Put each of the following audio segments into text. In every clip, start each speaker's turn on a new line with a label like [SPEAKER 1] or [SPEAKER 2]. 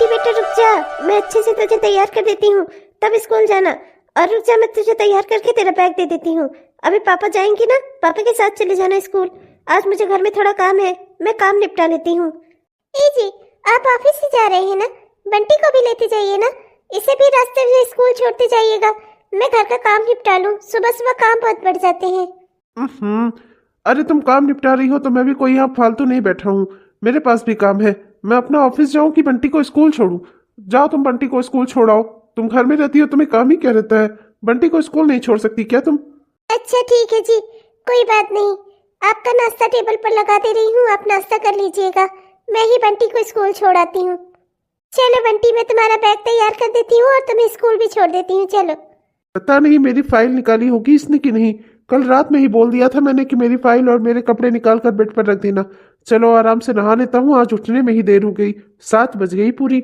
[SPEAKER 1] बंटी बेटा रुक जा, मैं अच्छे से तुझे तैयार कर देती हूँ, तब स्कूल जाना। और रुक जा, मैं तुझे तैयार करके तेरा बैग दे देती हूँ। अभी पापा जाएंगे ना, पापा के साथ चले जाना स्कूल। आज मुझे घर में थोड़ा काम है, मैं काम निपटा लेती हूँ। ए जी, आप ऑफिस से जा रहे हैं ना, बंटी को भी लेते जाइए ना, इसे भी रास्ते में स्कूल छोड़ते जाइएगा। मैं घर का काम निपटा लूँ, सुबह सुबह काम बहुत बढ़ जाते हैं।
[SPEAKER 2] अरे तुम काम निपटा रही हो तो मैं भी कोई यहाँ फालतू नहीं बैठा हूँ, मेरे पास भी काम है। मैं अपना ऑफिस जाऊँ कि बंटी को स्कूल छोड़ूं? जाओ तुम बंटी को स्कूल छोड़ाओ। तुम घर में रहती हो, तुम्हें काम ही क्या रहता है? बंटी को स्कूल नहीं छोड़ सकती क्या तुम?
[SPEAKER 1] अच्छा ठीक है जी, कोई बात नहीं। आपका नाश्ता टेबल पर लगा दे रही हूँ, आप नाश्ता कर लीजिएगा, मैं ही बंटी को स्कूल छोड़ आती हूँ। चलो बंटी, मैं तुम्हारा बैग तैयार कर देती हूँ और तुम्हें स्कूल भी छोड़ देती हूँ। चलो।
[SPEAKER 2] पता नहीं मेरी फाइल निकाली होगी इसने कि नहीं। कल रात में ही बोल दिया था मैंने कि मेरी फाइल और मेरे कपड़े निकाल कर बेड पर रख देना। चलो आराम से नहा लेता हूँ, आज उठने में ही देर हो गई, 7 बज गई पूरी।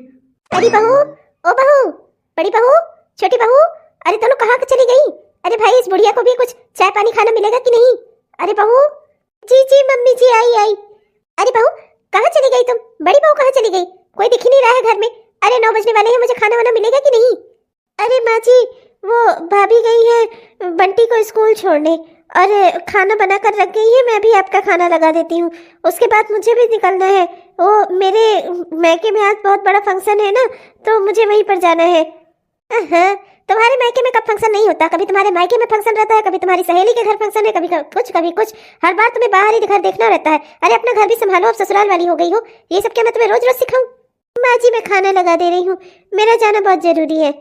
[SPEAKER 1] बड़ी बहू, ओ बहू, बड़ी बहू, छोटी बहू, अरे दोनों कहाँ चली गई? अरे भाई, इस बुढ़िया को भी कुछ चाय पानी खाना मिलेगा कि नहीं? अरे बहू। जी जी मम्मी जी, आई। अरे बहू, कहाँ चली गई तुम? बड़ी बहू कहाँ चली गई? कोई दिख ही नहीं रहा है घर में। अरे 9 बजने वाले हैं, मुझे खाना वाना मिलेगा कि नहीं? अरे माँ जी, वो भाभी गई है बंटी को स्कूल छोड़ने और खाना बना कर रख गई है, मैं भी आपका खाना लगा देती हूँ, उसके बाद मुझे भी निकलना है। वो मेरे मैके में आज बहुत बड़ा फंक्शन है ना, तो मुझे वहीं पर जाना है। हाँ, तुम्हारे मायके में कब फंक्शन नहीं होता? कभी तुम्हारे मायके में फंक्शन रहता है, कभी तुम्हारी सहेली के घर फंक्शन है, कभी कुछ, हर बार तुम्हें बाहर ही घर देखना रहता है। अरे अपना घर भी संभालो, अब ससुराल वाली हो गई हो, ये सब क्या मैं तुम्हें रोज रोज सिखाऊं? माँ जी, मैं खाना लगा दे रही हूँ, मेरा जाना बहुत जरूरी है।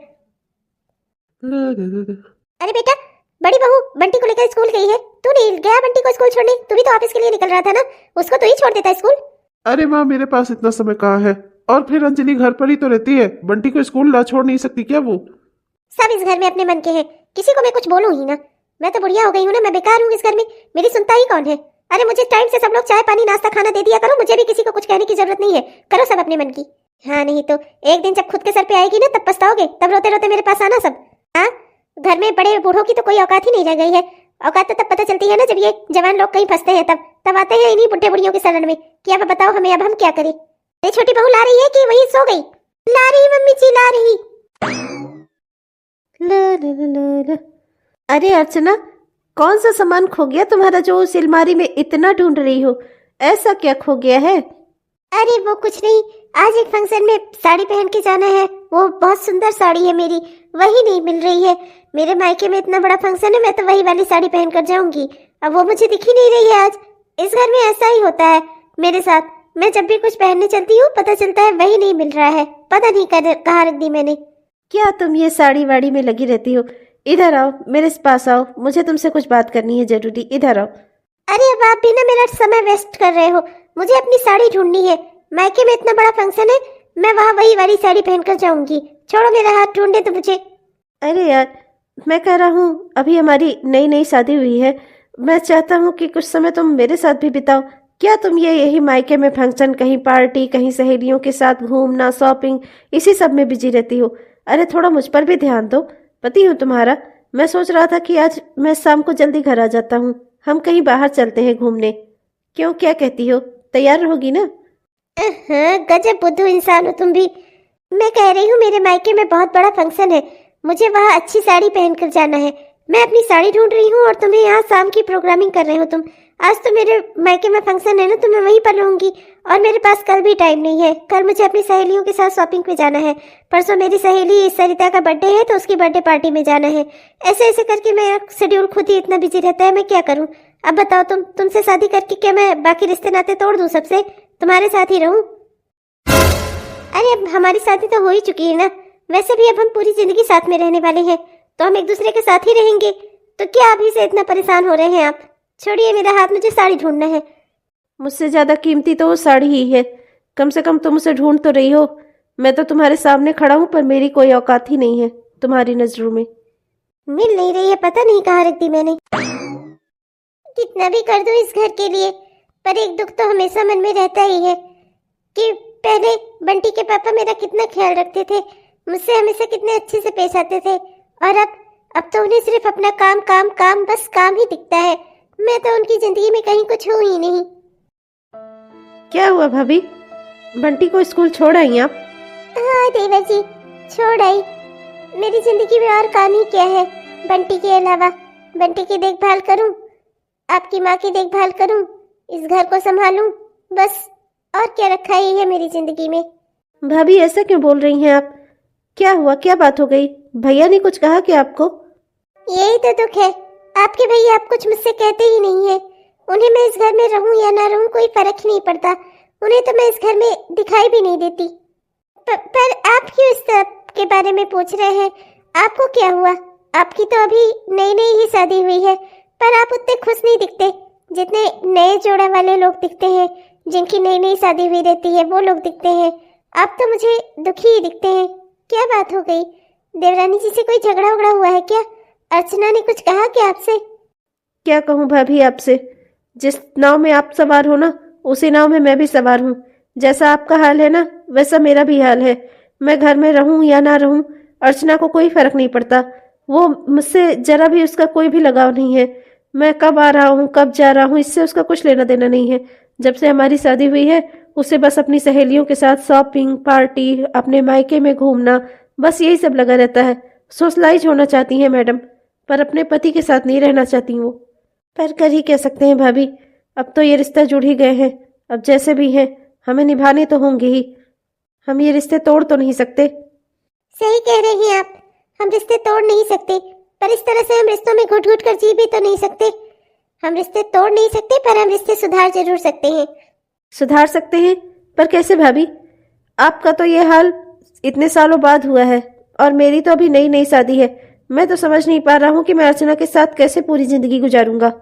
[SPEAKER 1] अरे बेटा, बड़ी बहू बंटी को लेकर स्कूल गई है, तू नहीं गया बंटी को स्कूल छोड़ने? तू भी तो ऑफिस के लिए निकल रहा था ना, उसको तो ही छोड़ देता स्कूल।
[SPEAKER 2] अरे माँ, मेरे पास इतना समय कहाँ है? और फिर अंजलि घर पर ही तो रहती है, बंटी को स्कूल ला छोड़ नहीं सकती क्या वो?
[SPEAKER 1] सब इस घर में अपने मन के हैं, किसी को मैं कुछ बोलूं ही ना। मैं तो बुढ़िया हो गई हूँ ना, मैं बेकार हूँ इस घर में, मेरी सुनता ही कौन है? अरे मुझे टाइम से सब लोग चाय पानी नाश्ता खाना दे दिया करो, मुझे भी किसी को कुछ कहने की जरूरत नहीं है, करो सब अपने मन की। हाँ, नहीं तो एक दिन जब खुद के सर पे आएगी ना, तब पछताओगे, तब रोते रोते मेरे पास आना सब। हाँ, घर में बड़े बूढ़ों की तो कोई औकात ही नहीं रह गई है। औकात तो तब पता चलती है ना जब ये जवान लोग कहीं फंसते हैं, तब आते हैं इन्हीं बुढ़े बुढ़ियों के शरण में कि अब बताओ हमें, अब हम क्या करें? ये छोटी बहू ला रही है कि वही सो गई? ला रही मम्मी जी, ला रही।
[SPEAKER 3] अरे अर्चना, कौन सा सामान खो गया तुम्हारा जो उस अलमारी में इतना ढूंढ रही हो? ऐसा क्या खो गया है?
[SPEAKER 1] अरे वो कुछ नहीं, आज एक फंक्शन में साड़ी पहन के जाना है, वो बहुत सुंदर साड़ी है मेरी, वही नहीं मिल रही है। मेरे मायके में इतना बड़ा फंक्शन है, मैं तो वही वाली साड़ी पहन कर जाऊंगी, अब वो मुझे दिख ही नहीं रही है आज। इस घर में ऐसा ही होता है मेरे साथ, मैं जब भी कुछ पहनने चलती हूँ पता चलता है वही नहीं मिल रहा है, पता नहीं कहाँ रख दी मैंने।
[SPEAKER 3] क्या तुम ये साड़ी वाड़ी में लगी रहती हो? इधर आओ, मेरे पास आओ, मुझे तुमसे कुछ बात करनी है जरूरी, इधर आओ।
[SPEAKER 1] अरे अब आप भी ना मेरा समय वेस्ट कर रहे हो, मुझे अपनी साड़ी ढूंढनी है, मायके में इतना बड़ा फंक्शन है, मैं वहाँ वही वाली साड़ी पहनकर जाऊंगी, छोड़ो मेरा हाथ, ढूंढने तो मुझे।
[SPEAKER 3] अरे यार, मैं कह रहा हूँ अभी हमारी नई नई शादी हुई है, मैं चाहता हूँ कि कुछ समय तुम मेरे साथ भी बिताओ। क्या तुम यही मायके में फंक्शन, कहीं पार्टी, कहीं सहेलियों के साथ घूमना, शॉपिंग, इसी सब में बिजी रहती हो? अरे थोड़ा मुझ पर भी ध्यान दो, पति हूँ तुम्हारा। मैं सोच रहा था कि आज मैं शाम को जल्दी घर आ जाता हूँ, हम कहीं बाहर चलते हैं घूमने। क्यों, क्या कहती हो? तैयार रहोगी ना?
[SPEAKER 1] हाँ, गजब बुद्धू इंसान हो तुम भी। मैं कह रही हूँ मेरे मायके में बहुत बड़ा फंक्शन है, मुझे वहाँ अच्छी साड़ी पहनकर जाना है, मैं अपनी साड़ी ढूंढ रही हूँ और तुम्हें यहाँ शाम की प्रोग्रामिंग कर रहे हो तुम। आज तो मेरे मायके में फंक्शन है ना, तो मैं वहीं पर रहूंगी, और मेरे पास कल भी टाइम नहीं है, कल मुझे अपनी सहेलियों के साथ शॉपिंग पे जाना है, परसों मेरी सहेली सरिता का बर्थडे है तो उसकी बर्थडे पार्टी में जाना है। ऐसे ऐसे करके मेरा शेड्यूल खुद ही इतना बिजी रहता है, मैं क्या करूँ? अब बताओ तुमसे शादी करके क्या मैं बाकी रिश्ते नाते तोड़ दूँ सबसे, तुम्हारे साथ ही रहूँ? अरे अब हमारी शादी तो हो ही चुकी है ना, वैसे भी अब हम पूरी जिंदगी साथ में रहने वाले हैं, तो हम एक दूसरे के साथ ही रहेंगे, तो क्या अभी से इतना परेशान हो रहे हैं आप? छोड़िए मेरा हाथ, मुझे साड़ी ढूंढना है।
[SPEAKER 3] मुझसे ज्यादा कीमती तो वो साड़ी ही है, कम से कम तुम उसे ढूंढ तो रही हो। मैं तो तुम्हारे सामने खड़ा हूँ, पर मेरी कोई औकात ही नहीं है तुम्हारी नजरों में।
[SPEAKER 1] मिल नहीं रही है, पता नहीं कहाँ रख दी मैंने। कितना भी कर दूं इस घर के लिए, पर एक दुख तो हमेशा मन में रहता ही है कि पहले बंटी के पापा मेरा कितना ख्याल रखते थे, मुझसे हमेशा कितने अच्छे से पेश आते थे, और अब तो उन्हें सिर्फ अपना काम काम काम, बस काम ही दिखता है। मैं तो उनकी जिंदगी में कहीं कुछ हूँ ही नहीं।
[SPEAKER 3] क्या हुआ भाभी, बंटी को स्कूल छोड़ आई आप?
[SPEAKER 1] हाँ देवर जी, छोड़ आई। मेरी जिंदगी में और काम ही क्या है बंटी के अलावा? बंटी की देखभाल करूं, आपकी माँ की देखभाल करूं, इस घर को संभालूं, बस। और क्या रखा ही है मेरी जिंदगी में?
[SPEAKER 3] भाभी ऐसा क्यों बोल रही हैं आप? क्या हुआ, क्या बात हो गई? भैया ने कुछ कहा क्या आपको?
[SPEAKER 1] यही तो दुख है, आपके भैया आप कुछ मुझसे कहते ही नहीं है। उन्हें मैं इस घर में रहूं या ना रहूं कोई फर्क ही नहीं पड़ता। उन्हें तो मैं इस घर में दिखाई भी नहीं देती। पर आप क्यों इस सब के बारे में पूछ रहे हैं? आपको क्या हुआ? आपकी तो अभी नई नई ही शादी हुई है, पर आप उतने खुश नहीं दिखते जितने नए जोड़ा वाले लोग दिखते हैं, जिनकी नई नई शादी हुई रहती है वो लोग दिखते हैं। आप तो मुझे दुखी ही दिखते हैं। क्या बात हो गई? देवरानी जी से कोई झगड़ा उगड़ा हुआ है क्या? अर्चना ने कुछ कहा क्या आपसे?
[SPEAKER 3] क्या कहूँ भाभी आपसे? जिस नाव में आप सवार हो ना, उसी नाव में मैं भी सवार हूँ। जैसा आपका हाल है ना, वैसा मेरा भी हाल है। मैं घर में रहूं या ना रहूं, अर्चना को कोई फर्क नहीं पड़ता। वो मुझसे जरा भी उसका कोई भी लगाव नहीं है। मैं कब आ रहा हूँ, कब जा रहा हूँ, इससे उसका कुछ लेना देना नहीं है। जब से हमारी शादी हुई है, उसे बस अपनी सहेलियों के साथ शॉपिंग, पार्टी, अपने मायके में घूमना, बस यही सब लगा रहता है। सोशलाइज होना चाहती है मैडम, पर अपने पति के साथ नहीं रहना चाहती वो। पर कर ही कह सकते हैं भाभी, अब तो ये रिश्ते जुड़ ही गए हैं। अब जैसे भी हैं हमें निभाने तो होंगे ही। हम ये रिश्ते तोड़ तो नहीं सकते।
[SPEAKER 1] सही कह रही हैं आप, हम रिश्ते तोड़ नहीं सकते, पर इस तरह से हम रिश्तों में घुट घुट कर जी भी तो नहीं सकते। हम रिश्ते तोड़ नहीं सकते, पर हम रिश्ते सुधार जरूर सकते हैं।
[SPEAKER 3] सुधार सकते हैं? पर कैसे भाभी? आपका तो ये हाल इतने सालों बाद हुआ है और मेरी तो अभी नई नई शादी है। मैं तो समझ नहीं पा रहा हूँ कि मैं अर्चना के साथ कैसे पूरी जिंदगी गुजारूंगा।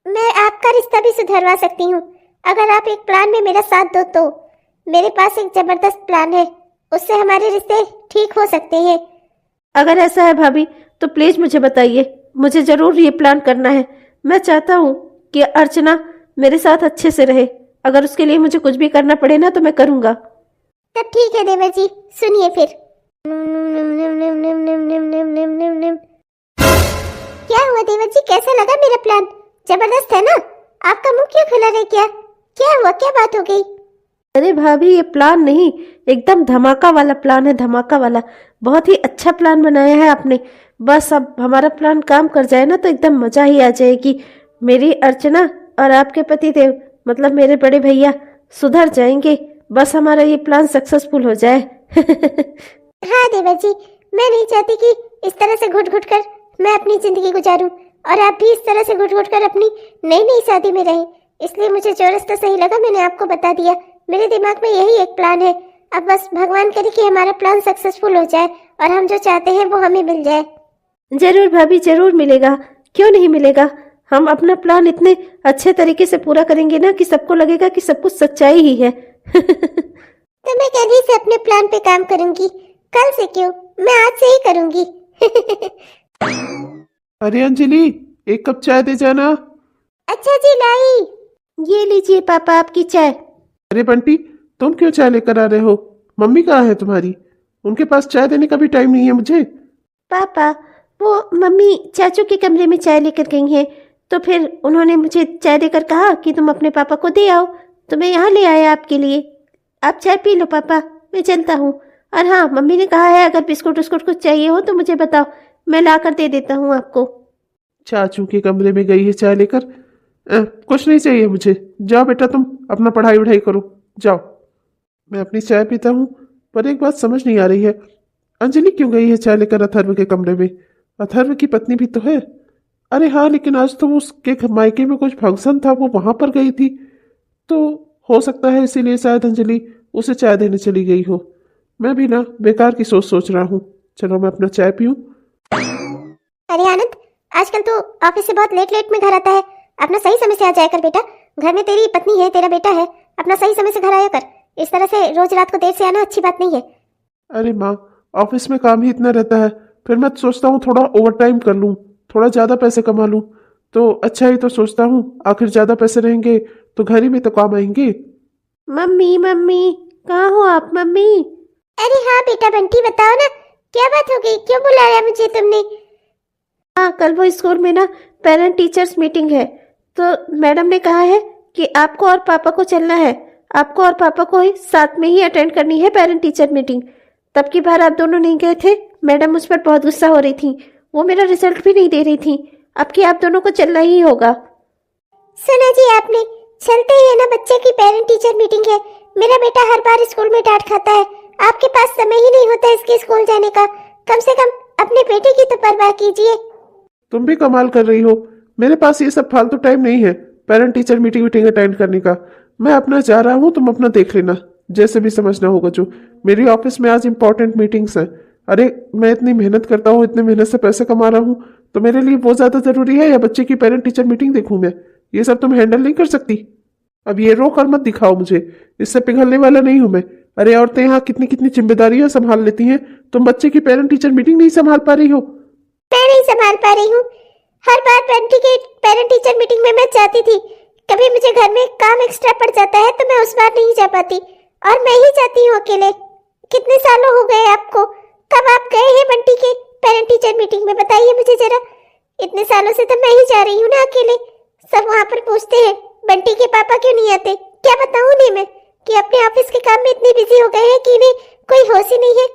[SPEAKER 1] मैं आपका रिश्ता भी सुधरवा सकती हूँ, अगर आप एक प्लान में मेरा साथ दो तो। मेरे पास एक जबरदस्त प्लान है, उससे हमारे रिश्ते ठीक हो सकते हैं।
[SPEAKER 3] अगर ऐसा है भाभी तो प्लीज मुझे बताइए। मुझे जरूर ये प्लान करना है। मैं चाहता हूँ कि अर्चना मेरे साथ अच्छे से रहे। अगर उसके लिए मुझे कुछ भी करना पड़े ना, तो मैं करूंगा।
[SPEAKER 1] तब ठीक है देवर जी, सुनिए फिर। क्या हुआ देवर जी, कैसा लगा मेरा प्लान? जबरदस्त है ना? आपका मुंह क्यों खुला रह गया? क्या हुआ, क्या बात हो गई?
[SPEAKER 3] अरे भाभी, ये प्लान नहीं, एकदम धमाका वाला प्लान है, धमाका वाला। बहुत ही अच्छा प्लान बनाया है आपने। बस अब हमारा प्लान काम कर जाए ना, तो एकदम मजा ही आ जाएगी। मेरी अर्चना और आपके पति देव, मतलब मेरे बड़े भैया, सुधर जाएंगे। बस हमारा ये प्लान सक्सेसफुल हो जाए।
[SPEAKER 1] हाँ देवर जी, मैं नहीं चाहती कि इस तरह से घुट घुट कर मैं अपनी जिंदगी गुजारूं, और आप भी इस तरह से घुट घुट कर अपनी नई नई शादी में रहें। इसलिए मुझे जो रास्ता सही लगा मैंने आपको बता दिया। मेरे दिमाग में यही एक प्लान है। अब बस भगवान करे कि हमारा प्लान सक्सेसफुल हो जाए और हम जो चाहते हैं वो हमें मिल जाए।
[SPEAKER 3] जरूर भाभी, जरूर मिलेगा। क्यों नहीं मिलेगा? हम अपना प्लान इतने अच्छे तरीके से पूरा करेंगे ना कि सबको लगेगा कि सब कुछ सच्चाई ही है।
[SPEAKER 1] तो मैं कल ही से अपने प्लान पे काम करूंगी। कल से क्यों, मैं आज से ही करूंगी।
[SPEAKER 2] अरे अंजलि, एक कप चाय दे जाना।
[SPEAKER 1] अच्छा जी, लाई।
[SPEAKER 3] ये लीजिए पापा आपकी चाय।
[SPEAKER 2] अरे बंटी, तुम क्यों चाय लेकर आ रहे हो? मम्मी कहाँ है तुम्हारी? उनके पास चाय देने का भी टाइम नहीं है मुझे।
[SPEAKER 3] पापा, वो मम्मी चाचू के कमरे में चाय लेकर गई हैं, तो फिर उन्होंने मुझे चाय देकर कहा कि तुम अपने पापा को दे आओ, तो मैं यहाँ ले आया आपके लिए। आप चाय पी लो पापा, मैं चलता हूँ। और हाँ, मम्मी ने कहा है अगर बिस्कुट उस्कुट कुछ चाहिए हो तो मुझे बताओ, मैं ला कर दे देता हूँ आपको।
[SPEAKER 2] चाचू के कमरे में गई है चाय लेकर? कुछ नहीं चाहिए मुझे। जाओ बेटा, तुम अपना पढ़ाई वढ़ाई करो, जाओ। मैं अपनी चाय पीता हूँ। पर एक बात समझ नहीं आ रही है, अंजलि क्यों गई है चाय लेकर अथर्व के कमरे में? अथर्व की पत्नी भी तो है। अरे हाँ, लेकिन आज तो उसके मायके में कुछ फंक्शन था, वो वहां पर गई थी, तो हो सकता है इसीलिए शायद अंजलि उसे चाय देने चली गई हो। मैं भी ना बेकार की सोच सोच रहा हूँ। चलो मैं अपना चाय पीऊँ।
[SPEAKER 1] अरे आनंद, आजकल तो ऑफिस से बहुत लेट लेट में घर आता है। अपना सही समय से आ जाया कर बेटा। घर में तेरी पत्नी है, तेरा बेटा है, अपना सही समय से घर आया कर। इस तरह से रोज रात को देर से आना अच्छी बात नहीं है।
[SPEAKER 2] अरे माँ, ऑफिस में काम ही इतना रहता है, फिर मैं सोचता हूँ थोड़ा ओवर टाइम कर लूँ, थोड़ा ज्यादा पैसे कमा लूँ, तो अच्छा ही तो सोचता हूँ। आखिर ज्यादा पैसे रहेंगे तो घर ही में तो काम आएंगे।
[SPEAKER 3] मम्मी, मम्मी कहाँ हो आप मम्मी?
[SPEAKER 1] अरे हाँ बेटा बंटी, बताओ ना क्या बात हो गई, क्यों बुलाया मुझे तुमने?
[SPEAKER 3] हाँ, कल वो स्कूल में ना पेरेंट टीचर्स मीटिंग है, तो मैडम ने कहा है कि आपको और पापा को चलना है। आपको और पापा को ही साथ में ही अटेंड करनी है पेरेंट टीचर मीटिंग। तब की बार आप दोनों नहीं गए थे, मैडम मुझ पर बहुत गुस्सा हो रही थी, वो मेरा रिजल्ट भी नहीं दे रही थी। अब की आप दोनों को चलना ही होगा।
[SPEAKER 1] सुना जी आपने, चलते ही है ना, बच्चे की पेरेंट टीचर मीटिंग है। मेरा बेटा हर बार स्कूल में डांट खाता है, आपके पास समय ही नहीं होता इसके स्कूल जाने का। कम से कम अपने बेटे की तो परवाह कीजिए।
[SPEAKER 2] तुम भी कमाल कर रही हो, मेरे पास ये सब फालतू टाइम नहीं है पेरेंट टीचर मीटिंग अटेंड करने का। मैं अपना जा रहा हूँ, तुम अपना देख लेना, जैसे भी समझना होगा। जो मेरी ऑफिस में आज इंपॉर्टेंट मीटिंग्स हैं। अरे मैं इतनी मेहनत करता हूँ, इतनी मेहनत से पैसे कमा रहा हूँ, तो मेरे लिए वो ज्यादा जरूरी है या बच्चे की पेरेंट टीचर मीटिंग देखूं मैं? ये सब तुम हैंडल नहीं कर सकती। अब ये रोक और मत दिखाओ मुझे, इससे पिघलने वाला नहीं हूं मैं। अरे औरतें यहाँ कितनी कितनी जिम्मेदारियां संभाल लेती हैं, तुम बच्चे की पेरेंट टीचर मीटिंग नहीं संभाल पा रही हो।
[SPEAKER 1] मैं नहीं संभाल पा रही हूँ। हर बार बंटी के पेरेंट टीचर मीटिंग में मैं जाती थी, कभी मुझे घर में काम एक्स्ट्रा पड़ जाता है तो मैं उस बार नहीं जा पाती, और मैं ही जाती हूँ अकेले। कितने सालों हो गए आपको, कब आप गए हैं बंटी के पेरेंट टीचर मीटिंग में, बताइए मुझे जरा। इतने सालों से तो मैं ही जा रही हूँ ना अकेले। सब वहाँ पर पूछते हैं बंटी के पापा क्यों नहीं आते। क्या बताऊँ उन्हें मैं कि अपने ऑफिस के काम में इतने बिजी हो गए हैं कि इन्हें कोई होश ही नहीं है।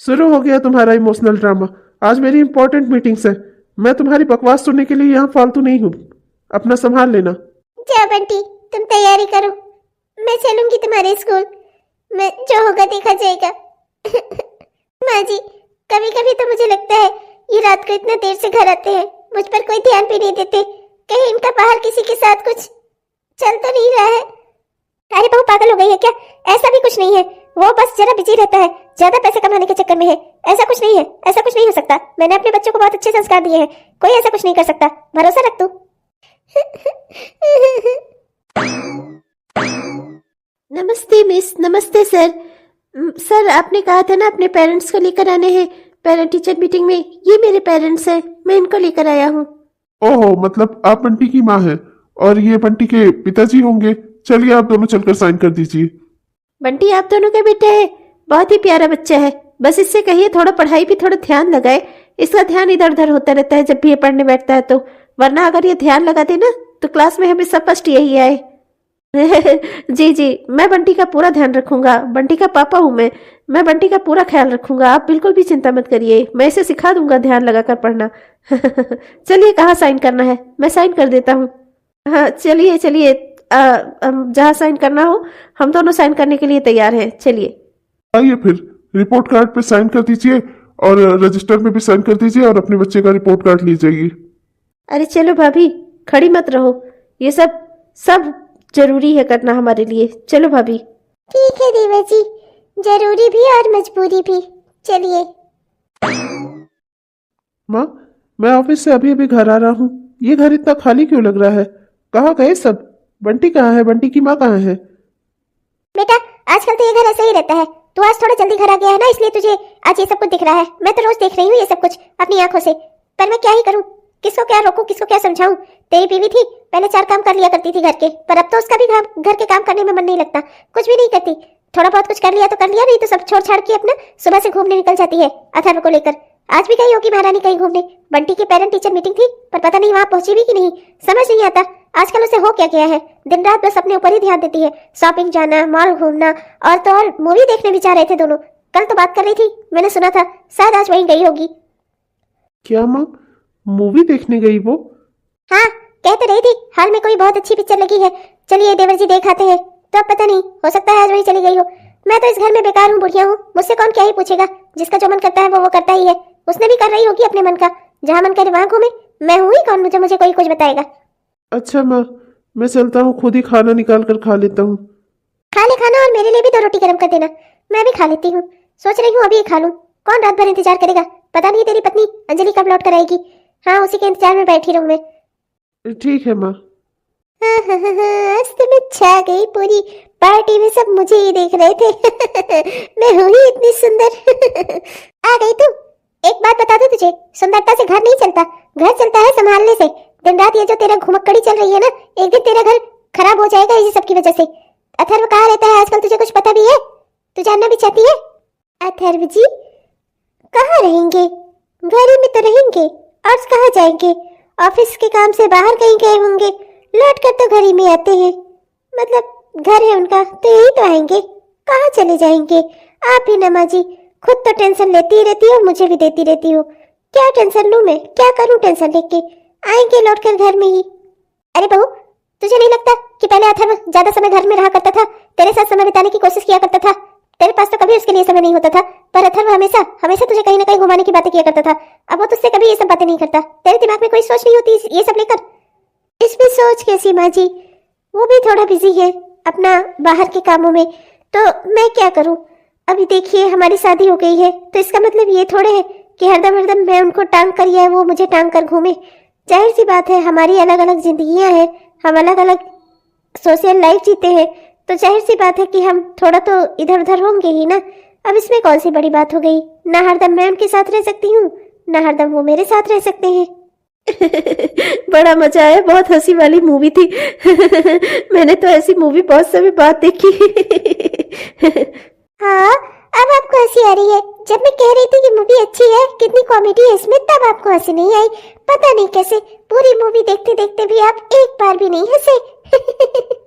[SPEAKER 2] शुरू हो गया तुम्हारा इमोशनल ड्रामा। आज मेरी इंपॉर्टेंट मीटिंग्स है, मैं तुम्हारी बकवास सुनने के लिए यहाँ फालतू नहीं हूँ। अपना संभाल लेना।
[SPEAKER 1] जाओ बंटी, तुम तैयारी करो, मैं चलूंगी तुम्हारे स्कूल। मैं जो होगा देखा जाएगा। माँ जी, कभी कभी तो मुझे लगता है ये रात को इतना देर से घर आते हैं, मुझ पर कोई ध्यान भी नहीं देते, कहीं इनका बाहर किसी के साथ कुछ चल तो नहीं रहा है। अरे बहू पागल हो गई है क्या? ऐसा भी कुछ नहीं है, वो बस जरा बिजी रहता है, ज्यादा पैसे कमाने के चक्कर में है। ऐसा कुछ नहीं है, ऐसा कुछ नहीं हो सकता। मैंने अपने बच्चों को बहुत अच्छे संस्कार दिए हैं, कोई ऐसा कुछ नहीं कर सकता, भरोसा रख तू।
[SPEAKER 3] नमस्ते मिस। नमस्ते सर। सर आपने कहा था ना अपने पेरेंट्स को लेकर आने हैं पेरेंट टीचर मीटिंग में। ये मेरे पेरेंट्स हैं, मैं इनको लेकर आया हूँ।
[SPEAKER 2] ओहो, मतलब आप बंटी की माँ हैं और ये बंटी के पिताजी होंगे। चलिए आप दोनों चलकर साइन कर दीजिए।
[SPEAKER 3] बंटी आप दोनों के बेटे हैं, बहुत ही प्यारा बच्चा है। बस इससे कहिए थोड़ा पढ़ाई भी थोड़ा ध्यान लगाए, इसका ध्यान इधर उधर होता रहता है जब भी ये पढ़ने बैठता है तो। वरना अगर ये ध्यान लगाते ना तो क्लास में हमेशा फर्स्ट यही आए। जी जी, मैं बंटी का पूरा ध्यान रखूंगा, बंटी का पापा हूँ मैं बंटी का पूरा ख्याल रखूंगा, आप बिल्कुल भी चिंता मत करिए, मैं इसे सिखा दूंगा ध्यान लगाकर पढ़ना। चलिए कहाँ साइन करना है, मैं साइन कर देता हूँ। हाँ चलिए चलिए, जहाँ साइन करना हो हम दोनों साइन करने के लिए तैयार हैं। चलिए
[SPEAKER 2] आइए फिर रिपोर्ट कार्ड पे साइन कर दीजिए और रजिस्टर में भी साइन कर दीजिए और अपने बच्चे का रिपोर्ट कार्ड ले जाइए।
[SPEAKER 3] अरे चलो भाभी, खड़ी मत रहो, ये सब जरूरी है करना हमारे लिए। चलो भाभी।
[SPEAKER 1] ठीक है देवा जी, जरूरी भी और मजबूरी भी। चलिए।
[SPEAKER 2] माँ, मैं ऑफिस से अभी अभी घर आ रहा हूँ, ये घर इतना खाली क्यों लग रहा है? कहाँ गए सब? बंटी कहाँ है? बंटी की माँ कहाँ है?
[SPEAKER 1] बेटा आजकल तो ये घर ऐसे ही रहता है, तू आज थोड़ा जल्दी घर आ गया है ना, इसलिए तुझे आज ये सब कुछ दिख रहा है। मैं तो रोज देख रही हूँ ये सब कुछ अपनी आंखों से, पर मैं क्या ही करूँ, किसको क्या रोकूं, किसको क्या समझाऊं। तेरी बीवी थी, पहले 4 काम कर लिया करती थी घर के, पर अब तो उसका भी घर के काम करने में मन नहीं लगता, कुछ भी नहीं करती। थोड़ा बहुत कुछ कर लिया तो कर लिया, नहीं तो सब छोड़ छाड़ के अपना सुबह से घूमने निकल जाती है अथर्व को लेकर। आज भी गई होगी महारानी कहीं घूमने। बंटी की पेरेंट टीचर मीटिंग थी, पर पता नहीं वहां पहुंची भी कि नहीं, समझ नहीं आता आजकल उसे हो क्या गया है। दिन रात बस अपने ऊपर ही ध्यान देती है, शॉपिंग जाना, मॉल घूमना, और तो और मूवी देखने भी जा रहे थे दोनों। कल तो बात कर रही थी, मैंने सुना था शायद आज वहीं गई होगी।
[SPEAKER 2] क्या माँ, मूवी देखने गई वो?
[SPEAKER 1] हाँ, कह तो रही थी हाल में कोई बहुत अच्छी पिक्चर लगी है, चलिए देवर जी देखाते हैं। तो अब पता नहीं, हो सकता है आज वहीं चली गई हो। मैं तो इस घर में बेकार हूँ, बुढ़िया हूँ, मुझसे कौन क्या ही पूछेगा। जिसका जो मन करता है वो करता ही है। उसने भी कर रही होगी अपने मन का, जहाँ मन करे वहां घूमे। मैं हूँ ही कौन मुझे कोई कुछ बताएगा।
[SPEAKER 2] अच्छा माँ, मैं चलता हूँ, खुद ही खाना निकाल कर खा लेता हूँ।
[SPEAKER 1] खा ले खाना, और मेरे लिए भी 2 रोटी गर्म कर देना, मैं भी खा लेती हूँ। सोच रही हूँ अभी ये खा लूँ, कौन रात भर इंतजार करेगा। पता नहीं तेरी पत्नी अंजलि कब लौट कर आएगी। हाँ, उसी के इंतजार में बैठी रहूँ मैं।
[SPEAKER 2] ठीक है माँ।
[SPEAKER 1] आज तो मैं छा गई, पूरी पार्टी में सब मुझे ही देख रहे थे। मैं हूँ ही इतनी सुंदर। आ गई तू। एक बात बता दूं तुझे, सुंदरता से घर नहीं चलता, घर चलता है संभालने से। दिन रात ये जो तेरा घुमक्कड़ी चल रही है ना, एक दिन तेरा घर खराब हो जाएगा इसी सब की वजह से। अथर्व कहाँ रहता है आजकल, तुझे कुछ पता भी है? तू जानना भी चाहती है? अथर्व जी कहाँ रहेंगे, घर में तो रहेंगे, और कहाँ जाएंगे? ऑफिस के काम से बाहर कहीं गए होंगे, लौट कर तो घर ही में आते हैं। मतलब घर है उनका तो यही तो आएंगे, कहाँ चले जाएंगे? आप ही ना माँ जी, खुद तो टेंशन लेती ही रहती हो, मुझे भी देती रहती हो। क्या टेंशन लूं मैं, क्या करूं टेंशन लेके? आएंगे लौटकर घर में ही। अरे बहू, तुझे नहीं लगता कि पहले अथर्व ज्यादा समय घर में रहा करता था, तेरे साथ समय बिताने की कोशिश किया करता था? तेरे पास तो कभी उसके लिए समय नहीं होता था, पर अथर्व हमेशा हमेशा तुझे कहीं ना कहीं घुमाने की बातें किया करता था। अब वो तुझसे कभी ये सब बातें नहीं करता। तेरे दिमाग में कोई सोच नहीं होती ये सब लेकर? इसमें सोच कैसी माँ जी, वो भी थोड़ा बिजी है अपना बाहर के कामों में, तो मैं क्या करूं? अभी देखिए हमारी शादी हो गई है, तो इसका मतलब ये थोड़े है कि हरदम हरदम मैं उनको टांग कर या वो मुझे टांग कर घूमे। जाहिर सी बात है, हमारी अलग अलग जिंदगियां हैं, हम अलग अलग सोशल लाइफ जीते हैं, तो जाहिर सी बात है कि हम थोड़ा तो इधर उधर होंगे ही ना। अब इसमें कौन सी बड़ी बात हो गई? ना हरदम मैं उनके साथ रह सकती हूँ, ना हरदम वो मेरे साथ रह सकते हैं।
[SPEAKER 3] बड़ा मजा आया, बहुत हंसी वाली मूवी थी। मैंने तो ऐसी मूवी बहुत समय बाद देखी।
[SPEAKER 1] हाँ, अब आपको हंसी आ रही है। जब मैं कह रही थी कि मूवी अच्छी है, कितनी कॉमेडी है इसमें, तब आपको हंसी नहीं आई। पता नहीं कैसे पूरी मूवी देखते देखते भी आप एक बार भी नहीं हंसे।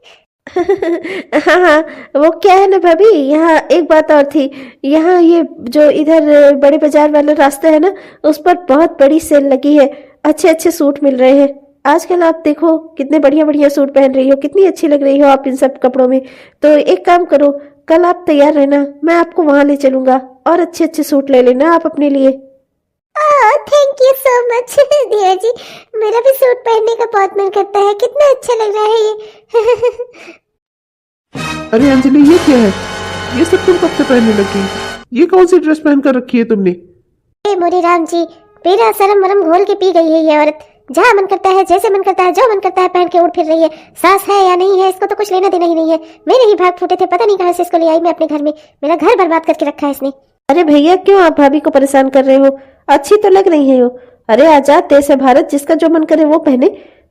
[SPEAKER 3] हाँ हाँ, वो क्या है ना भाभी, यहाँ एक बात और थी। यहाँ ये जो इधर बड़े बाजार वाला रास्ता है ना, उस पर बहुत बड़ी सेल लगी है। अच्छे अच्छे सूट मिल रहे हैं आजकल। आप देखो कितने बढ़िया बढ़िया सूट पहन रही हो, कितनी अच्छी लग रही हो आप इन सब कपड़ों में। तो एक काम करो, कल आप तैयार रहना, मैं आपको वहां ले चलूंगा और अच्छे अच्छे सूट ले लेना आप अपने लिए।
[SPEAKER 1] थैंक यू सो मच दिया जी, मेरा भी सूट पहनने का बहुत मन करता है, कितना अच्छा लग रहा है ये।
[SPEAKER 2] अरे अंजलि, ये क्या है? ये सब तुम कब से पहनने लगी? ये कौन सी ड्रेस पहन कर रखी है तुमने?
[SPEAKER 1] मोरे राम जी, मेरा शर्म वरम घोल के पी गई है ये औरत। जहाँ मन करता है, जैसे मन करता है, जो मन करता है पहन के उड़ फिर रही है। सास है या नहीं है, इसको तो कुछ लेना देना ही नहीं है। मेरे ही भाग फूटे थे, पता नहीं कहाँ से इसको ले आई मैं अपने घर में। मेरा घर बर्बाद करके रखा है इसने।
[SPEAKER 3] अरे भैया, क्यों आप भाभी को परेशान कर रहे हो? अच्छी तो लग रही है वो। अरे आजाद देश है भारत, जिसका जो मन करे वो पहने।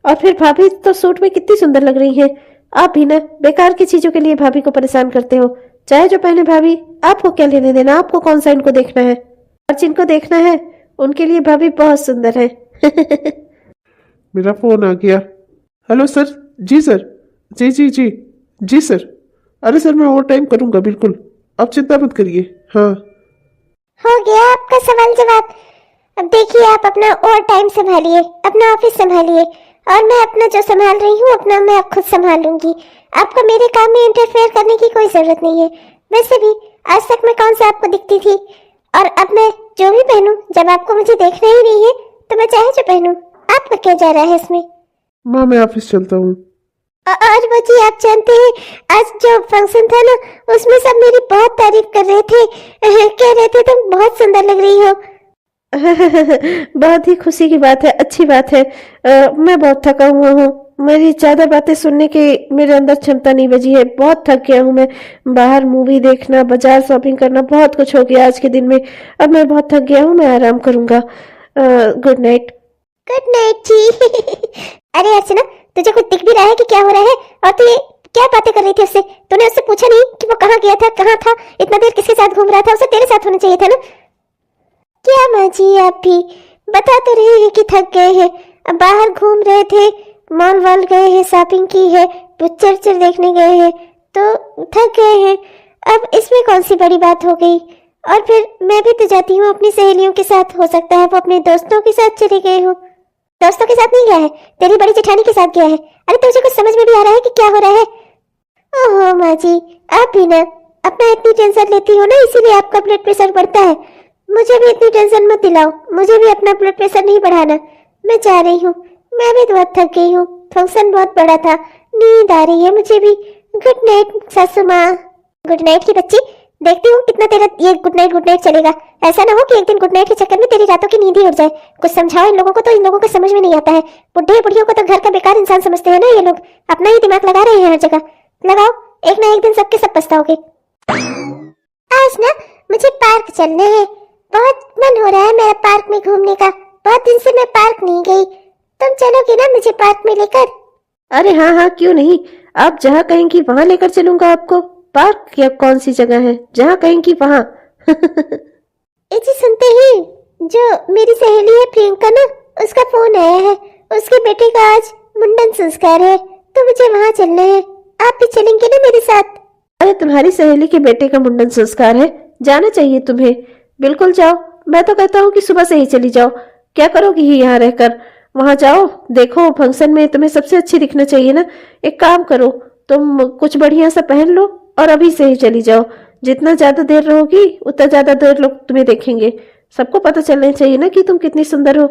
[SPEAKER 3] और फिर भाभी तो सूट में कितनी सुंदर लग रही है। आप भी ना बेकार की चीजों के लिए भाभी को परेशान करते हो। चाहे जो पहने भाभी, आपको क्या लेने देना? आपको कौन सा इनको देखना है? और जिनको देखना है उनके लिए भाभी बहुत सुंदर है।
[SPEAKER 2] मेरा फोन आ गया। Hello sir. जी सर। जी जी जी जी सर। अरे सर, मैं ओवर टाइम करूंगा बिल्कुल, आप चिंता मत करिए। हाँ,
[SPEAKER 1] हो गया आपका सवाल जवाब। अब देखिए, आप अपना और टाइम संभालिए, अपना ऑफिस संभालिए, और मैं अपना जो संभाल रही हूँ अपना मैं अब खुद संभाल लूंगी। आपको मेरे काम में इंटरफेयर करने की कोई जरूरत नहीं है। वैसे भी आज तक मैं कौन सा आपको दिखती थी, और अब मैं जो भी पहनूं, जब आपको मुझे देखना ही नहीं है तो मैं चाहे जो पहनूं। आपका क्या जा रहा है इसमें?
[SPEAKER 2] माँ मैं ऑफिस चलता हूँ।
[SPEAKER 1] और वो जी, आप जानते हैं आज जो फंक्शन था ना, उसमें सब मेरी बहुत तारीफ कर रहे थे, कह रहे थे तुम बहुत सुंदर लग रही हो।
[SPEAKER 3] बहुत ही खुशी की बात है, अच्छी बात है। मैं बहुत थका हुआ हूँ। मेरी ज्यादा बातें सुनने की मेरे अंदर क्षमता नहीं बची है। बहुत थक गया हूँ मैं। बाहर मूवी देखना, बाजार शॉपिंग करना, बहुत कुछ हो गया आज के दिन में। अब मैं बहुत थक गया हूँ, मैं आराम करूंगा। Good night.
[SPEAKER 1] गुड नाइट जी। अरे अर्चना, तुझे कुछ दिख भी रहा है कि क्या हो रहा है? और तू ये क्या बातें कर रही थी उससे? तूने उससे पूछा नहीं कि वो कहाँ गया था, कहाँ था, इतना देर किसके साथ घूम रहा था? उसे तेरे साथ होना चाहिए था ना। क्या माँ जी, आप भी बता तो रहे हैं कि थक गए हैं, अब बाहर घूम रहे थे, मॉल वॉल गए हैं, शॉपिंग की है, पिक्चर देखने गए हैं, तो थक गए हैं। अब इसमें कौन सी बड़ी बात हो गई? और फिर मैं भी तो जाती हूँ अपनी सहेलियों के साथ, हो सकता है वो अपने दोस्तों के साथ चले गए हो। दोस्तों के साथ नहीं गया है, तेरी बड़ी जेठानी के साथ गया है। अरे तुझे कुछ समझ में भी आ रहा है कि क्या हो रहा है? ओहो माँ जी, आप भी ना अपना इतनी टेंशन लेती हो ना, इसीलिए आपका ब्लड प्रेशर बढ़ता है। मुझे भी इतनी टेंशन मत दिलाओ, मुझे भी अपना ब्लड प्रेशर नहीं बढ़ाना। मैं जा रही हूँ, मैं भी बहुत थक गई हूँ, फंक्शन बहुत बड़ा था, नींद आ रही है मुझे भी। गुड नाइट सासू माँ। गुड नाइट की बच्ची, देखती हूँ कितना तेरा ये गुड नाइट चलेगा। ऐसा ना हो कि एक दिन गुड नाइट के चक्कर में तेरी रातों की नींद ही उड़ जाए। कुछ समझाओ इन लोगों को, तो इन लोगों को समझ में नहीं आता है। बुढ़े बुढ़ियों को तो घर का बेकार इंसान समझते हैं ना ये लोग। अपना ही दिमाग लगा रहे हैं हर जगह। लगाओ, एक ना एक दिन सबके सब पछताओगे। आज ना मुझे पार्क चलना है, बहुत मन हो रहा है मेरा पार्क में घूमने का। बहुत दिन से मैं पार्क नहीं गई, तुम चलोगे ना मुझे पार्क में लेकर?
[SPEAKER 3] अरे हाँ हाँ, क्यों नहीं। आप जहाँ कहेंगी वहां लेकर चलूंगा आपको। पार्क क्या कौन सी जगह है, जहाँ कहेंगी वहां।
[SPEAKER 1] जी सुनते ही जो मेरी सहेली है प्रियंका ना, उसका फोन आया है। उसके बेटे का आज मुंडन संस्कार है, तो मुझे वहां चलना है। आप भी चलेंगे ना मेरे साथ?
[SPEAKER 3] अरे तुम्हारी सहेली के बेटे का मुंडन संस्कार है? जाना चाहिए तुम्हें, बिल्कुल जाओ। मैं तो कहता हूँ कि सुबह से ही चली जाओ। क्या करोगी यहाँ रहकर? वहां जाओ, देखो फंक्शन में तुम्हें सबसे अच्छी दिखना चाहिए ना। एक काम करो, तुम कुछ बढ़िया सा पहन लो और अभी से ही चली जाओ। जितना ज्यादा देर रहोगी उतना ज्यादा देर लोग तुम्हें देखेंगे। सबको पता चलना चाहिए ना कि तुम कितनी सुंदर हो।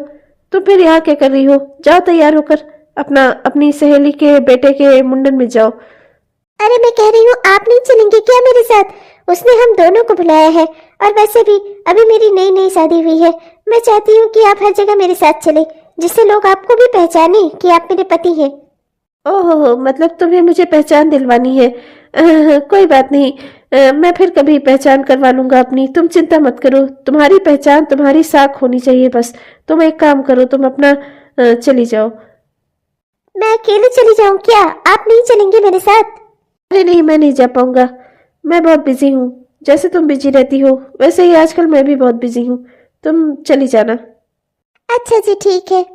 [SPEAKER 3] तुम फिर यहाँ क्या कर रही हो? जाओ तैयार होकर अपनी सहेली के बेटे के मुंडन में जाओ।
[SPEAKER 1] अरे मैं कह रही हूँ आप नहीं चलेंगे क्या मेरे साथ? उसने हम दोनों को बुलाया है, और वैसे भी अभी मेरी नई नई शादी हुई है। मैं चाहती हूँ कि आप हर जगह मेरे साथ चले, जिससे लोग आपको भी पहचाने कि आप मेरे पति हैं।
[SPEAKER 3] ओहो, मतलब तुम्हें मुझे पहचान दिलवानी है। कोई बात नहीं, मैं फिर कभी पहचान करवा लूंगा अपनी। तुम चिंता मत करो, तुम्हारी पहचान तुम्हारी साख होनी चाहिए बस। तुम एक काम करो, तुम अपना चली जाओ।
[SPEAKER 1] मैं अकेले चली जाऊँ क्या? आप नहीं चलेंगे मेरे साथ?
[SPEAKER 3] अरे नहीं, मैं नहीं जा पाऊंगा। मैं बहुत बिजी हूँ। जैसे तुम बिजी रहती हो वैसे ही आजकल मैं भी बहुत बिजी हूँ। तुम चली जाना।
[SPEAKER 1] अच्छा जी ठीक है।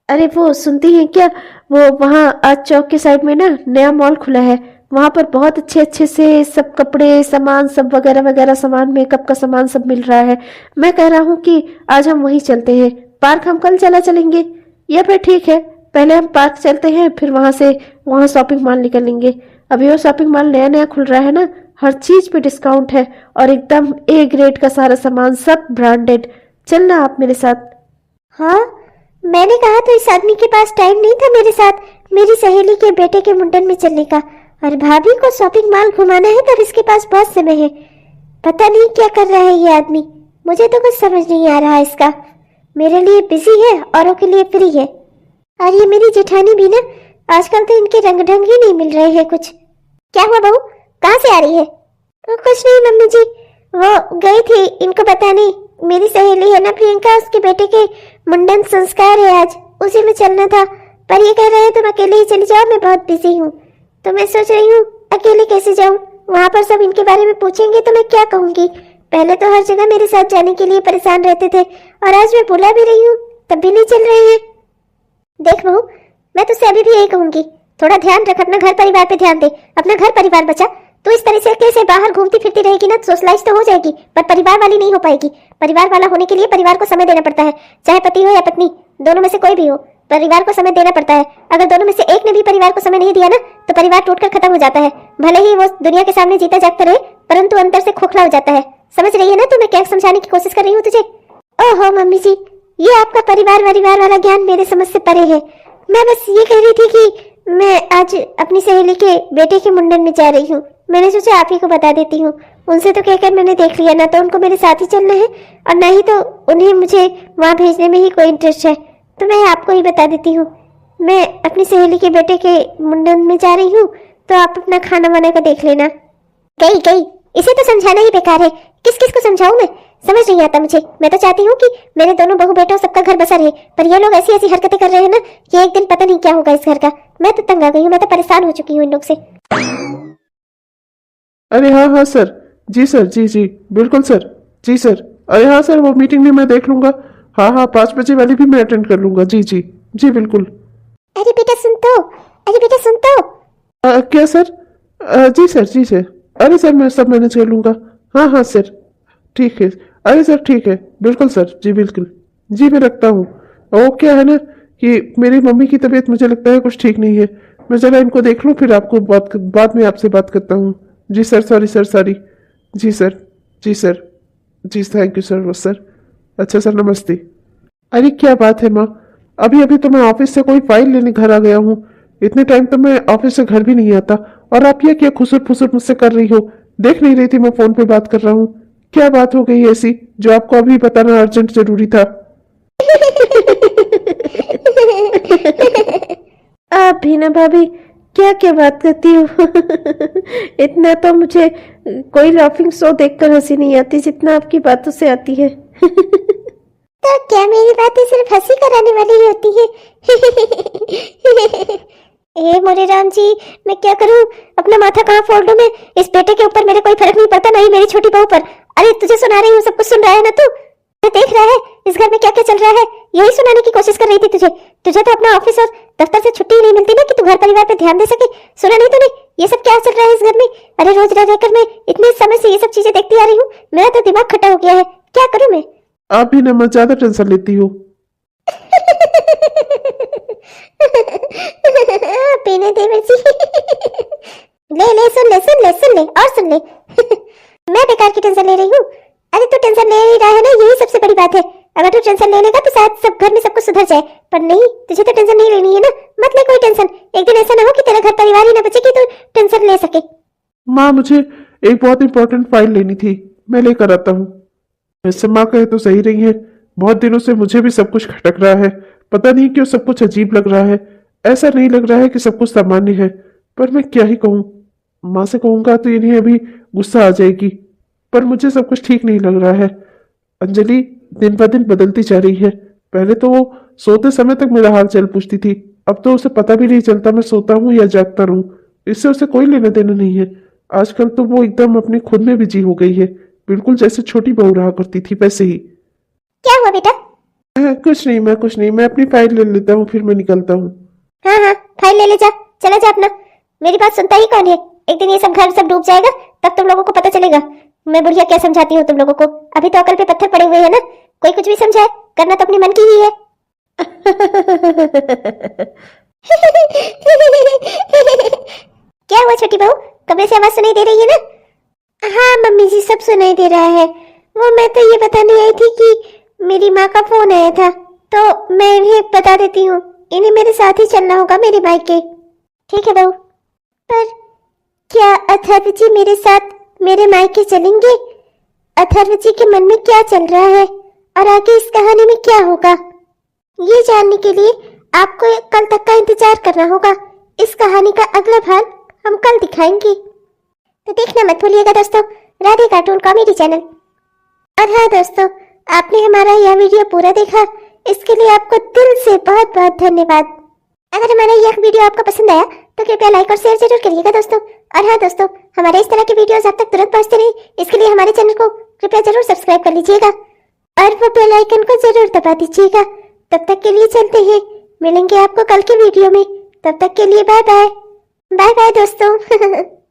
[SPEAKER 3] अरे वो सुनती हैं क्या, वो वहाँ आज चौक के साइड में ना नया मॉल खुला है। वहां पर बहुत अच्छे अच्छे से सब कपड़े सामान सब वगैरह वगैरह सामान, मेकअप का सामान सब मिल रहा है। मैं कह रहा हूँ कि आज हम वहीं चलते हैं। पार्क हम कल चला चलेंगे, या फिर ठीक है पहले हम पार्क चलते हैं, फिर वहां शॉपिंग मॉल निकलेंगे। अभी वो शॉपिंग मॉल नया नया खुल रहा है ना, हर चीज पे डिस्काउंट है और एकदम ए ग्रेड का सारा सामान, सब ब्रांडेड। चलना आप मेरे साथ।
[SPEAKER 1] हाँ, मैंने कहा तो इस आदमी के पास टाइम नहीं था मेरे साथ मेरी सहेली के बेटे के मुंडन में चलने का, और भाभी को शॉपिंग मॉल घुमाना है तब इसके पास बहुत समय है। पता नहीं क्या कर रहा है ये आदमी, मुझे तो कुछ समझ नहीं आ रहा इसका। मेरे लिए बिजी है, औरों के लिए फ्री है। और ये मेरी जेठानी भी ना, आजकल तो इनके रंग ढंग ही नहीं मिल रहे हैं कुछ। क्या हुआ बहू, कहाँ से आ रही है? कुछ नहीं मम्मी जी, वो गई थी इनको बताने, मेरी सहेली है ना प्रियंका, उसके बेटे के मुंडन संस्कार है आज, उसी में चलना था। पर ये कह रहे हैं तुम अकेले ही चली जाओ, मैं बहुत बिजी हूँ। तो मैं सोच रही हूँ अकेले कैसे जाऊँ, वहाँ पर सब इनके बारे में पूछेंगे तो मैं क्या कहूँगी। पहले तो हर जगह मेरे साथ जाने के लिए परेशान रहते थे, और आज मैं बुला भी रही हूँ तब भी नहीं चल रहे हैं। देख बहू, मैं तुझसे अभी भी यही कहूंगी, थोड़ा ध्यान रख, अपना घर परिवार पे ध्यान दे, अपना घर परिवार बचा। तो इस तरह से कैसे बाहर घूमती फिरती रहेगी ना, सोशलाइज तो हो जाएगी पर परिवार वाली नहीं हो पाएगी। परिवार वाला होने के लिए परिवार को समय देना पड़ता है, चाहे पति हो या पत्नी, दोनों में से कोई भी हो, परिवार को समय देना पड़ता है। अगर दोनों में से एक ने भी परिवार को समय नहीं दिया ना, तो परिवार टूटकर खत्म हो जाता है। भले ही वो दुनिया के सामने जीता जागता रहे, परंतु अंदर से खोखला हो जाता है। समझ रही है ना, तो मैं क्या समझाने की कोशिश कर रही हूँ तुझे? ओहो मम्मी जी, ये आपका परिवार वाला ज्ञान मेरे समझ से परे है। मैं बस ये कह रही थी कि मैं आज अपनी सहेली के बेटे के मुंडन में जा रही हूँ। मैंने सोचा आप ही को बता देती हूँ। उनसे तो कहकर मैंने देख लिया, ना तो उनको मेरे साथ ही चलना है और ना ही तो उन्हें मुझे वहाँ भेजने में ही कोई इंटरेस्ट है। तो मैं आपको ही बता देती हूँ, मैं अपनी सहेली के बेटे के मुंडन में जा रही हूँ, तो आप अपना खाना वाना का देख लेना। गई इसे तो समझाना ही बेकार है, किस किस को समझाऊं मैं, समझ नहीं आता मुझे। मैं तो चाहती हूँ कि मेरे दोनों बहू बेटों सबका घर बसा रहे, पर ये लोग ऐसी ऐसी हरकतें कर रहे हैं ना कि एक दिन पता नहीं क्या होगा इस घर का। मैं तो तंग आ गई हूँ, मैं तो परेशान हो चुकी हूँ इन लोग से।
[SPEAKER 2] अरे हाँ सर, जी सर, जी बिल्कुल सर, जी सर। अरे हाँ सर, वो मीटिंग भी मैं देख लूंगा। हाँ 5 बजे वाली भी मैं अटेंड कर लूंगा। जी बिल्कुल।
[SPEAKER 1] अरे बेटा सुन तो।
[SPEAKER 2] क्या सर? जी सर। अरे सर, मैं सब मैनेज कर लूंगा। हाँ सर, ठीक है। अरे सर ठीक है, बिल्कुल सर, जी बिल्कुल। जी मैं रखता हूँ। वो क्या है ना कि मेरी मम्मी की तबीयत मुझे लगता है कुछ ठीक नहीं है। मैं जरा इनको देख लूँ, फिर आपको बाद में आपसे बात करता हूँ। जी सर, सॉरी। जी सर, जी थैंक यू सर। वो सर, अच्छा सर, नमस्ते। अरे क्या बात है माँ, अभी तो मैं ऑफिस से कोई फाइल लेने घर आ गया हूँ। इतने टाइम तो मैं ऑफिस से घर भी नहीं आता, और आप ये क्या खुसुर फुसुर मुझसे कर रही हो? देख नहीं रही थी मैं फोन पे बात कर रहा हूँ? क्या बात हो गई ऐसी जो आपको अभी बताना अर्जेंट जरूरी था?
[SPEAKER 3] आप भी ना भाभी, क्या बात करती हो? इतना तो मुझे कोई लाफिंग शो देखकर हंसी नहीं आती जितना आपकी बातों से आती है।
[SPEAKER 1] तो क्या मेरी बातें सिर्फ हंसी कराने वाली ही होती है? ए मोरे राम जी, मैं क्या करूं? अपना माथा कहाँ फोड़ लूं मैं? इस बेटे के ऊपर मेरे कोई फर्क नहीं पड़ता, नहीं मेरी छोटी बहू पर। अरे तुझे सुना रही हूँ, सब कुछ सुन रहा है ना तू? देख रहा है इस घर में क्या क्या चल रहा है, यही सुनाने की कोशिश कर रही थी तुझे। तुझे तो अपना ऑफिस और दफ्तर से छुट्टी ही नहीं मिलती ना कि तू घर परिवार पे ध्यान दे सके। सुना नहीं तूने ये सब क्या चल रहा है इस घर में? अरे रोज रह रहकर मैं इतने समय से ये सब चीजें देखती आ रही हूँ, मेरा तो दिमाग खट्टा हो गया है। क्या करूँ मैं?
[SPEAKER 2] आप भी ना मत ज्यादा टेंशन लेती हो।
[SPEAKER 1] पीने दे मिर्ची। ले ले सुन ले सुन ले सुन ले और सुन ले। मैं बेकार की टेंशन ले रही हूँ? अरे तू टेंशन ले ही रहा है ना, यही सबसे बड़ी बात है। अगर तू टेंशन ले लेगा तो शायद सब घर में सब कुछ सुधर जाए, पर नहीं, तुझे तो टेंशन नहीं लेनी है ना। मत ले कोई टेंशन, एक दिन ऐसा ना हो कि तेरा घर परिवार ही ना बचे कि तू टेंशन ले सके।
[SPEAKER 2] माँ मुझे एक बहुत इंपॉर्टेंट फाइल लेनी थी, मैं लेकर आता हूँ। वैसे माँ कहे तो सही रही है, बहुत दिनों से मुझे भी सब कुछ खटक रहा है। पता नहीं क्यों सब कुछ अजीब लग रहा है। ऐसा नहीं लग रहा है कि सब कुछ सामान्य है, पर मैं क्या ही कहूँ। माँ से कहूँगा तो इन्हें अभी गुस्सा आ जाएगी, पर मुझे सब कुछ ठीक नहीं लग रहा है। अंजलि दिन ब दिन बदलती जा रही है। पहले तो वो सोते समय तक मेरा हाल चाल पूछती थी, अब तो उसे पता भी नहीं चलता मैं सोता हूँ या जागता रहूं। इससे उसे कोई लेना देना नहीं है। आजकल तो वो एकदम अपनी खुद में बिजी हो गई है, बिल्कुल जैसे छोटी बहू रहा करती थी वैसे ही।
[SPEAKER 1] क्या हुआ बेटा?
[SPEAKER 2] कुछ नहीं, मैं अपनी फाइल ले लेता हूँ, फिर मैं निकलता हूँ।
[SPEAKER 1] हाँ हाँ फाइल ले ले जा, चला जा अपना। मेरी बात सुनता ही कौन है? एक दिन ये सब घर सब डूब जाएगा, तब तुम लोगों को पता चलेगा मैं बुढ़िया क्या समझाती हूँ तुम लोगों को। अभी तो अकल पे पत्थर पड़े हुए हैं ना, कोई कुछ भी समझाए, करना तो अपने मन की ही है। क्या हुआ छोटी बहू, कमरे से आवाज सुनाई दे रही है ना? हाँ मम्मी जी सब सुनाई दे रहा है। वो मैं तो ये बताने आई थी कि मेरी माँ का फोन आया था, तो मैं इन्हें बता देती हूँ। इन्हें मेरे साथ ही चलना होगा मेरे मायके। ठीक है बहू। पर क्या अथर्व जी मेरे साथ मेरे मायके चलेंगे? अथर्व जी के मन में क्या चल रहा है और आगे इस कहानी में क्या होगा, ये जानने के लिए आपको कल तक का इंतजार करना होगा। इस कहानी का अगला भाग हम कल दिखाएंगे, तो देखना मत भूलिएगा दोस्तों, राधे कार्टून कॉमेडी चैनल। और हाँ दोस्तों, आपने हमारा यह वीडियो पूरा देखा, इसके लिए आपको दिल से बहुत बहुत धन्यवाद। अगर हमारा यह वीडियो आपको पसंद आया तो कृपया लाइक और शेयर जरूर करिएगा दोस्तों। और हाँ दोस्तों, हमारे इस तरह के वीडियोस आप तक तुरंत पहुंचते रहे, इसके लिए हमारे चैनल को कृपया जरूर सब्सक्राइब कर लीजिएगा और वो बेल आइकन को जरूर दबा दीजिएगा। तब तक के लिए चलते हैं, मिलेंगे आपको कल के वीडियो में। तब तक के लिए बाय बाय। बाय बाय दोस्तों।